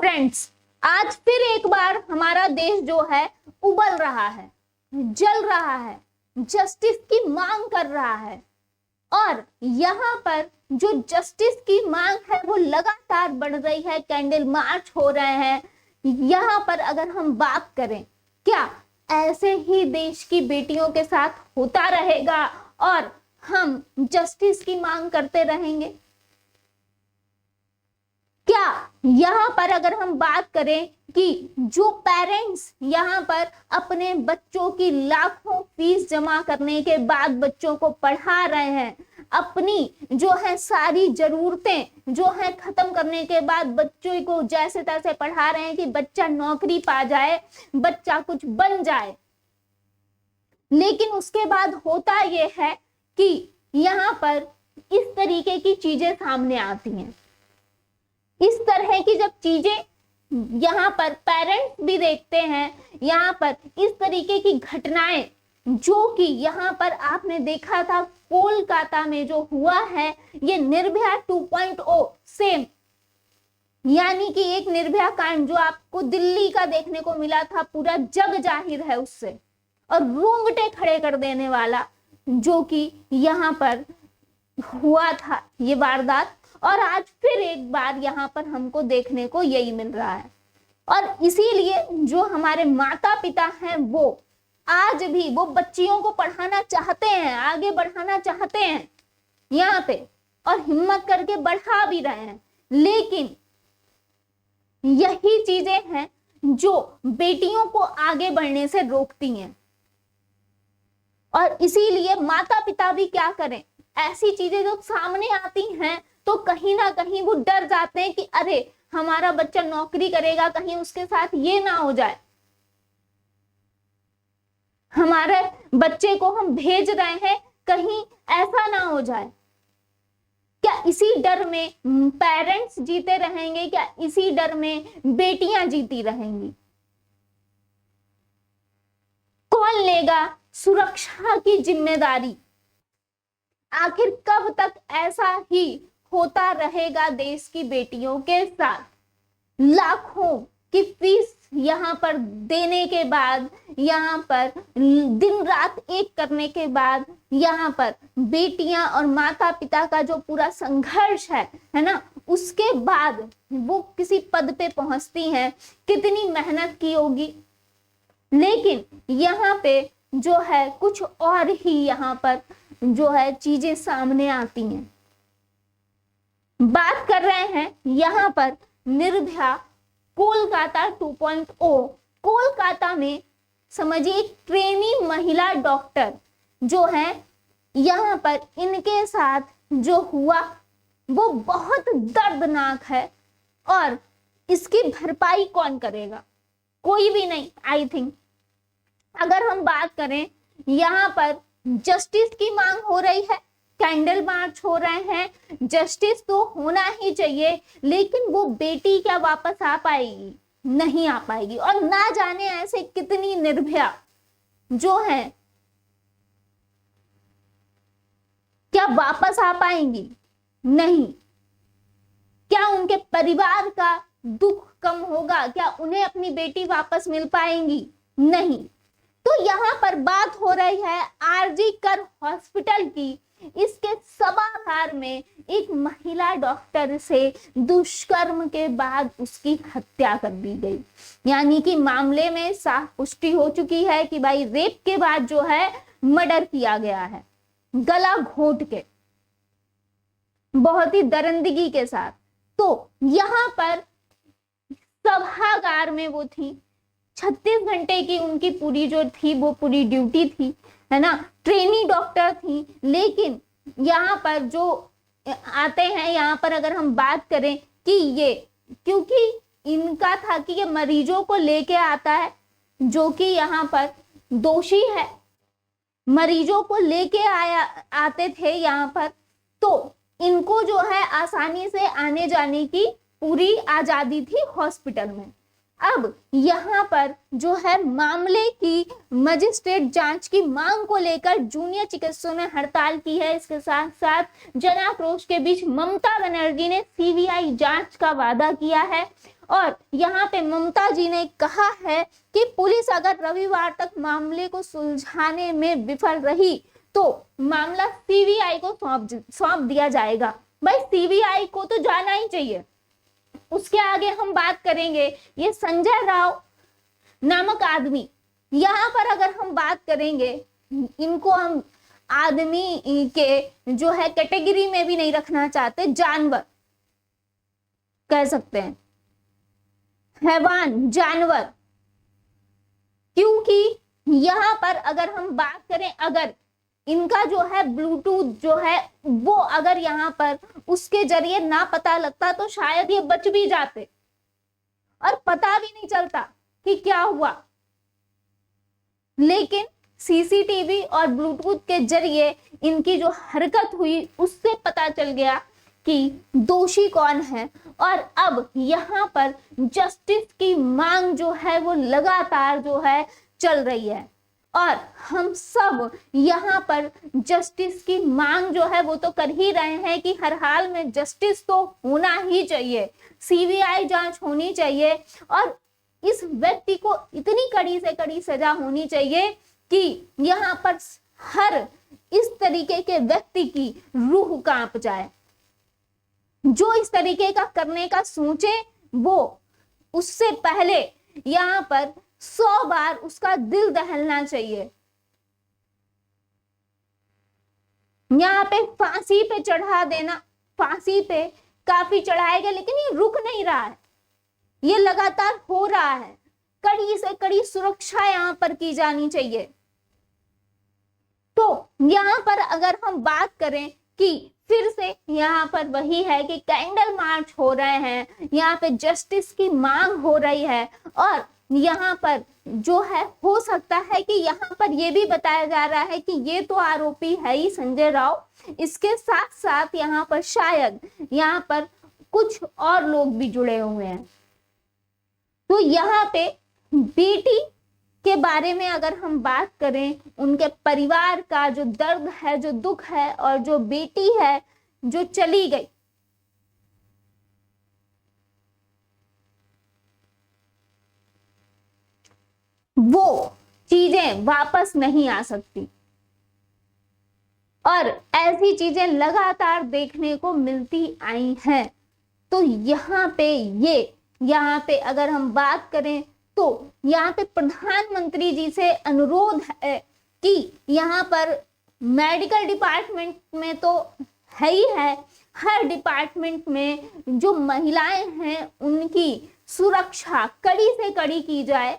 Friends, आज फिर एक बार हमारा देश जो है उबल रहा है, जल रहा है, जस्टिस की मांग कर रहा है। और यहाँ पर जो जस्टिस की मांग है वो लगातार बढ़ रही है, कैंडल मार्च हो रहे हैं। यहाँ पर अगर हम बात करें, क्या ऐसे ही देश की बेटियों के साथ होता रहेगा और हम जस्टिस की मांग करते रहेंगे? क्या यहाँ पर अगर हम बात करें कि जो पेरेंट्स यहाँ पर अपने बच्चों की लाखों फीस जमा करने के बाद बच्चों को पढ़ा रहे हैं, अपनी जो है सारी जरूरतें जो है खत्म करने के बाद बच्चों को जैसे तैसे पढ़ा रहे हैं कि बच्चा नौकरी पा जाए, बच्चा कुछ बन जाए, लेकिन उसके बाद होता यह है कि यहाँ पर इस तरीके की चीजें सामने आती हैं। इस तरह की जब चीजें यहाँ पर पेरेंट्स भी देखते हैं, यहाँ पर इस तरीके की घटनाएं जो कि यहाँ पर आपने देखा था कोलकाता में जो हुआ है, ये निर्भया 2.0 सेम, यानी कि एक निर्भया कांड जो आपको दिल्ली का देखने को मिला था, पूरा जग जाहिर है उससे, और रोंगटे खड़े कर देने वाला जो कि यहाँ पर हुआ था ये वारदात। और आज फिर एक बार यहाँ पर हमको देखने को यही मिल रहा है। और इसीलिए जो हमारे माता पिता हैं वो आज भी वो बच्चियों को पढ़ाना चाहते हैं, आगे बढ़ाना चाहते हैं यहाँ पे, और हिम्मत करके बढ़ा भी रहे हैं, लेकिन यही चीजें हैं जो बेटियों को आगे बढ़ने से रोकती हैं। और इसीलिए माता पिता भी क्या करें, ऐसी चीजें जो सामने आती हैं तो कहीं ना कहीं वो डर जाते हैं कि अरे हमारा बच्चा नौकरी करेगा, कहीं उसके साथ ये ना हो जाए, हमारे बच्चे को हम भेज रहे हैं कहीं ऐसा ना हो जाए। क्या इसी डर में पेरेंट्स जीते रहेंगे? क्या इसी डर में बेटियां जीती रहेंगी? कौन लेगा सुरक्षा की जिम्मेदारी? आखिर कब तक ऐसा ही होता रहेगा देश की बेटियों के साथ? लाखों की फीस यहाँ पर देने के बाद, यहाँ पर दिन रात एक करने के बाद, यहाँ पर बेटियां और माता पिता का जो पूरा संघर्ष है ना, उसके बाद वो किसी पद पे पहुंचती हैं, कितनी मेहनत की होगी, लेकिन यहाँ पे जो है कुछ और ही यहाँ पर जो है चीजें सामने आती हैं। बात कर रहे हैं यहाँ पर निर्भया कोलकाता 2.0। कोलकाता में समझिए एक ट्रेनी महिला डॉक्टर जो है, यहाँ पर इनके साथ जो हुआ वो बहुत दर्दनाक है, और इसकी भरपाई कौन करेगा? कोई भी नहीं, आई थिंक। अगर हम बात करें, यहाँ पर जस्टिस की मांग हो रही है, कैंडल मार्च हो रहे हैं, जस्टिस तो होना ही चाहिए, लेकिन वो बेटी क्या वापस आ पाएगी? नहीं आ पाएगी। और ना जाने ऐसे कितनी निर्भया जो है क्या वापस आ पाएंगी? नहीं। क्या उनके परिवार का दुख कम होगा? क्या उन्हें अपनी बेटी वापस मिल पाएंगी? नहीं। तो यहाँ पर बात हो रही है आरजी कर हॉस्पिटल की। इसके सभागार में एक महिला डॉक्टर से दुष्कर्म के बाद उसकी हत्या कर दी गई, यानी कि मामले में साफ पुष्टि हो चुकी है कि भाई रेप के बाद जो है मर्डर किया गया है, गला घोंट के, बहुत ही दरिंदगी के साथ। तो यहाँ पर सभागार में वो थी, 36 घंटे की उनकी पूरी जो थी वो पूरी ड्यूटी थी, है ना, ट्रेनी डॉक्टर थी। लेकिन यहाँ पर जो आते हैं, यहाँ पर अगर हम बात करें कि ये, क्योंकि इनका था कि ये मरीजों को लेके आता है जो कि यहाँ पर दोषी है, मरीजों को लेके आते थे यहाँ पर, तो इनको जो है आसानी से आने जाने की पूरी आजादी थी हॉस्पिटल में। अब यहाँ पर जो है मामले की मजिस्ट्रेट जांच की मांग को लेकर जूनियर चिकित्सकों ने हड़ताल की है। इसके साथ साथ जन आक्रोश के बीच ममता बनर्जी ने सीबीआई जांच का वादा किया है और यहाँ पे ममता जी ने कहा है कि पुलिस अगर रविवार तक मामले को सुलझाने में विफल रही तो मामला सीबीआई को सौंप दिया जाएगा। भाई सीबीआई को तो जाना ही चाहिए। उसके आगे हम बात करेंगे ये संजय राव नामक आदमी, यहाँ पर अगर हम बात करेंगे, इनको हम आदमी के जो है कैटेगरी में भी नहीं रखना चाहते, जानवर कह सकते हैं, हैवान, जानवर। क्योंकि यहाँ पर अगर हम बात करें, अगर इनका जो है ब्लूटूथ जो है वो अगर यहाँ पर उसके जरिए ना पता लगता तो शायद ये बच भी जाते और पता भी नहीं चलता कि क्या हुआ। लेकिन सीसीटीवी और ब्लूटूथ के जरिए इनकी जो हरकत हुई उससे पता चल गया कि दोषी कौन है। और अब यहाँ पर जस्टिस की मांग जो है वो लगातार जो है चल रही है और हम सब यहाँ पर जस्टिस की मांग जो है वो तो कर ही रहे हैं कि हर हाल में जस्टिस तो होना ही चाहिए, सीबीआई जांच होनी चाहिए और इस व्यक्ति को इतनी कड़ी से कड़ी सजा होनी चाहिए कि यहाँ पर हर इस तरीके के व्यक्ति की रूह कांप जाए। जो इस तरीके का करने का सोचे वो उससे पहले यहाँ पर 100 बार उसका दिल दहलना चाहिए। यहाँ पे फांसी पे चढ़ा देना, फांसी पे काफी चढ़ाएगा लेकिन ये रुक नहीं रहा है, ये लगातार हो रहा है। कड़ी से कड़ी सुरक्षा यहाँ पर की जानी चाहिए। तो यहाँ पर अगर हम बात करें कि फिर से यहाँ पर वही है कि कैंडल मार्च हो रहे हैं, यहाँ पे जस्टिस की मांग हो रही है और यहाँ पर जो है हो सकता है कि यहाँ पर ये भी बताया जा रहा है कि ये तो आरोपी है ही संजय राव, इसके साथ साथ यहाँ पर शायद यहाँ पर कुछ और लोग भी जुड़े हुए हैं। तो यहाँ पे बेटी के बारे में अगर हम बात करें, उनके परिवार का जो दर्द है, जो दुख है और जो बेटी है जो चली गई, वो चीजें वापस नहीं आ सकती और ऐसी चीजें लगातार देखने को मिलती आई हैं। तो यहाँ पे अगर हम बात करें तो यहाँ पे प्रधानमंत्री जी से अनुरोध है कि यहाँ पर मेडिकल डिपार्टमेंट में तो है ही है, हर डिपार्टमेंट में जो महिलाएं हैं उनकी सुरक्षा कड़ी से कड़ी की जाए,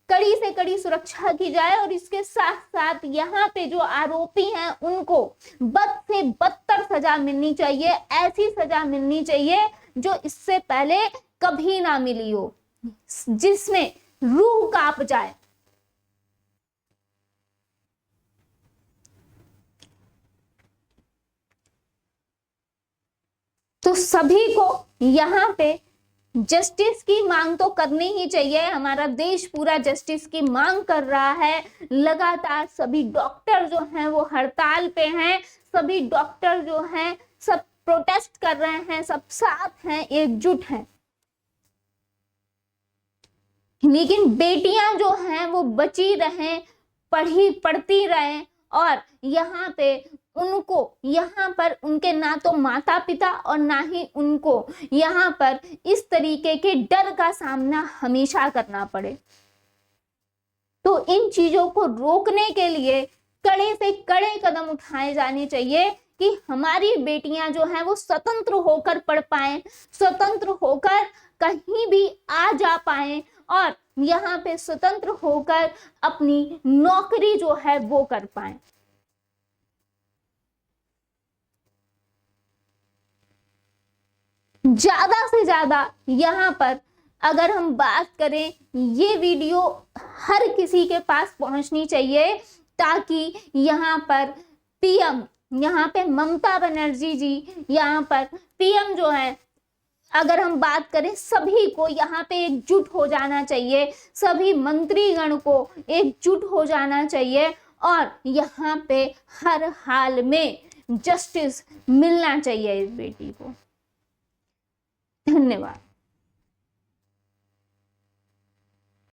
कड़ी से कड़ी सुरक्षा की जाए और इसके साथ साथ यहाँ पे जो आरोपी हैं उनको बद से बदतर सजा मिलनी चाहिए, ऐसी सजा मिलनी चाहिए जो इससे पहले कभी ना मिली हो, जिसमें रूह कांप जाए। तो सभी को यहाँ पे जस्टिस की मांग तो करनी ही चाहिए। हमारा देश पूरा जस्टिस की मांग कर रहा है लगातार। सभी डॉक्टर जो हैं वो हड़ताल पे हैं, सभी डॉक्टर जो हैं सब प्रोटेस्ट कर रहे हैं, सब साथ हैं, एकजुट हैं। लेकिन बेटियां जो हैं वो बची रहें, पढ़ती रहें और यहाँ पे उनको यहाँ पर उनके ना तो माता पिता और ना ही उनको यहाँ पर इस तरीके के डर का सामना हमेशा करना पड़े। तो इन चीजों को रोकने के लिए कड़े से कड़े कदम उठाए जाने चाहिए कि हमारी बेटियां जो हैं वो स्वतंत्र होकर पढ़ पाएं, स्वतंत्र होकर कहीं भी आ जा पाएं और यहाँ पे स्वतंत्र होकर अपनी नौकरी जो है वो कर पाएं। ज्यादा से ज्यादा यहाँ पर अगर हम बात करें, ये वीडियो हर किसी के पास पहुंचनी चाहिए ताकि यहाँ पर पीएम, यहाँ पे ममता बनर्जी जी, यहाँ पर पीएम जो है, अगर हम बात करें सभी को यहाँ पे एकजुट हो जाना चाहिए, सभी मंत्रीगण को एकजुट हो जाना चाहिए और यहाँ पे हर हाल में जस्टिस मिलना चाहिए इस बेटी को। धन्यवाद।